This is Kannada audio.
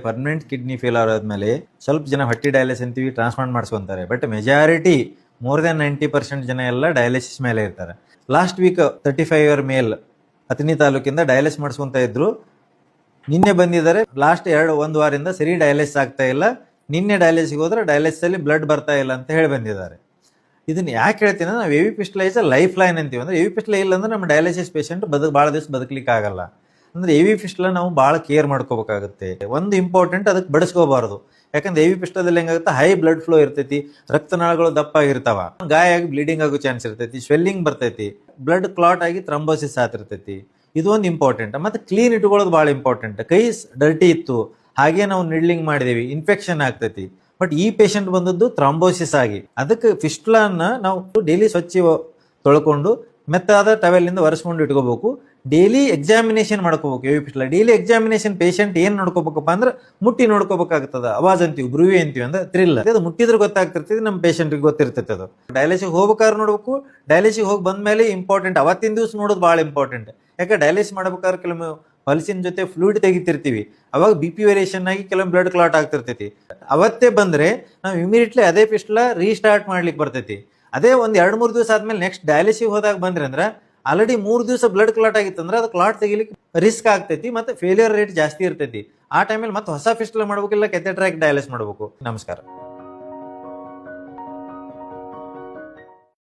ಪರ್ಮನೆಂಟ್ ಕಿಡ್ನಿ ಫೇಲ್ ಆದ್ಮೇಲೆ ಸ್ವಲ್ಪ ಜನ ಹೊಟ್ಟಿ ಡಯಾಲಿಸಿಸ್ ಅಂತೀವಿ, ಟ್ರಾನ್ಸ್ಪ್ಲಾಂಟ್ ಮಾಡಿಸ್ಕೊಂತಾರೆ. ಬಟ್ ಮೆಜಾರಿಟಿ ಮೋರ್ ದೆನ್ 90% ಜನ ಎಲ್ಲ ಡಯಾಲಿಸಿಸ್ ಮೇಲೆ ಇರ್ತಾರೆ. Last week 35 year male Athani ತಾಲೂಕಿಂದ ಡಯಾಲಿಸಿಸ್ ಮಾಡಿಸ್ಕೊಂತ ಇದ್ರು. ನಿನ್ನೆ ಬಂದಿದ್ದಾರೆ. ಲಾಸ್ಟ್ ಒಂದು ವಾರದಿಂದ ಸರಿ ಡಯಾಲಿಸಿಸ್ ಆಗ್ತಾ ಇಲ್ಲ. ನಿನ್ನೆ ಡಯಾಲಿಸಿಸ್ಗೆ ಹೋದ್ರೆ ಡಯಾಲಿಸಿಸ್ ಅಲ್ಲಿ ಬ್ಲಡ್ ಬರ್ತಾ ಇಲ್ಲ ಅಂತ ಹೇಳಿ ಬಂದಿದ್ದಾರೆ. ಇದನ್ನ ಯಾಕೆ ಹೇಳ್ತೀನಿ ಅಂದ್ರೆ, ನಾವು ಎವಿ ಪಿಸ್ಟಲ್ ಇಸ್ ಲೈಫ್ ಲೈನ್ ಅಂತೀವಿ. ಅಂದ್ರೆ ಎವಿ ಪಿಸ್ಟಲ್ ಇಲ್ಲ ಅಂದ್ರೆ ನಮ್ಮ ಡಯಾಲಿಸಿಸ್ ಪೇಷಂಟ್ ಭಾಳ ದಿವಸ ಬದುಕಲಿಕ್ಕೆ ಆಗಲ್ಲ. ಅಂದ್ರೆ ಎವಿ ಪಿಸ್ಟಲ್ ನಾವು ಭಾಳ ಕೇರ್ ಮಾಡ್ಕೋಬೇಕಾಗುತ್ತೆ. ಒಂದು ಇಂಪಾರ್ಟೆಂಟ್, ಅದಕ್ಕೆ ಬಡಿಸ್ಕೋಬಾರ್ದು. ಯಾಕಂದ್ರೆ ಎವಿ ಪಿಸ್ಟಲ್ದಲ್ಲಿ ಹೆಂಗಾಗುತ್ತೆ, ಹೈ ಬ್ಲಡ್ ಫ್ಲೋ ಇರ್ತೈತಿ, ರಕ್ತನಾಳಗಳು ದಪ್ಪ ಆಗಿರ್ತಾವ, ಗಾಯ ಆಗಿ ಬ್ಲೀಡಿಂಗ್ ಆಗೋ ಚಾನ್ಸ್ ಇರ್ತೈತಿ, ಸ್ವೆಲ್ಲಿಂಗ್ ಬರ್ತೈತಿ, ಬ್ಲಡ್ ಕ್ಲಾಟ್ ಆಗಿ ಥ್ರಂಬೋಸಿಸ್ ಆಗ್ತಿರ್ತೈತಿ. ಇದು ಒಂದು ಇಂಪಾರ್ಟೆಂಟ್. ಮತ್ತೆ ಕ್ಲೀನ್ ಇಟ್ಕೊಳ್ಳೋದು ಭಾಳ ಇಂಪಾರ್ಟೆಂಟ್. ಕೈ ಡರ್ಟಿ ಇತ್ತು, ಹಾಗೆ ನಾವು ನಿಡ್ಲಿಂಗ್ ಮಾಡಿದೇವಿ, ಇನ್ಫೆಕ್ಷನ್ ಆಗ್ತೈತಿ. ಬಟ್ ಈ ಪೇಷಂಟ್ ಬಂದದ್ದು ಥ್ರಂಬೋಸಿಸ್ ಆಗಿ. ಅದಕ್ಕೆ ಫಿಸ್ಟುಲಾನ ನಾವು ಡೈಲಿ ಸ್ವಚ್ಛ ತೊಳ್ಕೊಂಡು ಮೆತ್ತಾದ ಟವೆಲ್ನಿಂದ ಒರೆಸ್ಕೊಂಡು ಇಟ್ಕೋಬೇಕು. ಡೈಲಿ ಎಕ್ಸಾಮಿನೇಷನ್ ಮಾಡ್ಕೋಬೇಕು. ಎವಿ ಪಿಸ್ಟಲ್ ಡೈಲಿ ಎಕ್ಸಾಮಿನೇಷನ್. ಪೇಷಂಟ್ ಏನ್ ನೋಡ್ಕೋಬೇಕಪ್ಪ ಅಂದ್ರೆ, ಮುಟ್ಟಿ ನೋಡ್ಕೋಬೇಕಾಗ್ತದ. ಅವಾಜ್ ಅಂತೀವಿ, ಬ್ರೂವಿ ಅಂತೀವಿ, ಅಂದ್ರೆ ಥ್ರಿಲ್. ಅದು ಮುಟ್ಟಿದ್ರೆ ಗೊತ್ತಾಗ್ತಿರ್ತದೆ, ನಮ್ಮ ಪೇಷಂಟ್ಗೆ ಗೊತ್ತಿರ್ತೈತೆ. ಅದು ಡಯಾಲಿಸಿಸ್ ಹೋಗ್ಬೇಕಾದ್ರೆ ನೋಡ್ಬೇಕು. ಡಯಾಲಿಸಿಸ್ ಹೋಗಿ ಬಂದ್ಮೇಲೆ ಇಂಪಾರ್ಟೆಂಟ್, ಅವತ್ತಿನ ದಿವಸ ನೋಡೋದು ಭಾಳ ಇಂಪಾರ್ಟೆಂಟ್. ಯಾಕೆ ಡಯಾಲಿಸಿಸ್ ಮಾಡ್ಬೇಕಾದ್ರೆ ಕೆಲವೊಮ್ಮೆ ಪಲ್ಸಿನ ಜೊತೆ ಫ್ಲೂಯಿಡ್ ತೆಗಿತಿರ್ತೀವಿ, ಅವಾಗ BP ವೇರಿಯೇಷನ್ ಆಗಿ ಕೆಲವೊಮ್ಮೆ ಬ್ಲಡ್ ಕ್ಲಾಟ್ ಆಗ್ತಿರ್ತೈತಿ. ಅವತ್ತೇ ಬಂದ್ರೆ ನಾವು ಇಮಿಡಿಯೇಟ್ಲಿ ಅದೇ ಪಿಸ್ಟಲ್ ರೀಸ್ಟಾರ್ಟ್ ಮಾಡ್ಲಿಕ್ಕೆ ಬರ್ತೈತಿ. ಅದೇ ಒಂದು 2-3 ದಿವಸ ಆದ್ಮೇಲೆ ನೆಕ್ಸ್ಟ್ ಡಯಾಲಿಸಿಸ್ ಹೋದಾಗ ಬಂದ್ರೆ ಅಂದ್ರೆ, ಆಲ್ರೆಡಿ 3 ದಿವಸ ಬ್ಲಡ್ ಕ್ಲಾಟ್ ಆಗಿತ್ತಂದ್ರೆ ಅದು ಕ್ಲಾಟ್ ತೆಗಿಲಿಕ್ಕೆ ರಿಸ್ಕ್ ಆಗ್ತೈತಿ, ಮತ್ತೆ ಫೇಲಿಯರ್ ರೇಟ್ ಜಾಸ್ತಿ ಇರ್ತೈತಿ. ಆ ಟೈಮಲ್ಲಿ ಮತ್ತೆ ಹೊಸ ಪಿಸ್ಟಲ್ ಮಾಡ್ಬೇಕಿಲ್ಲ, ಕೆಥೆಟ್ರಾಕ್ ಡಯಾಲಿಸಿಸ್ ಮಾಡ್ಬೇಕು. ನಮಸ್ಕಾರ.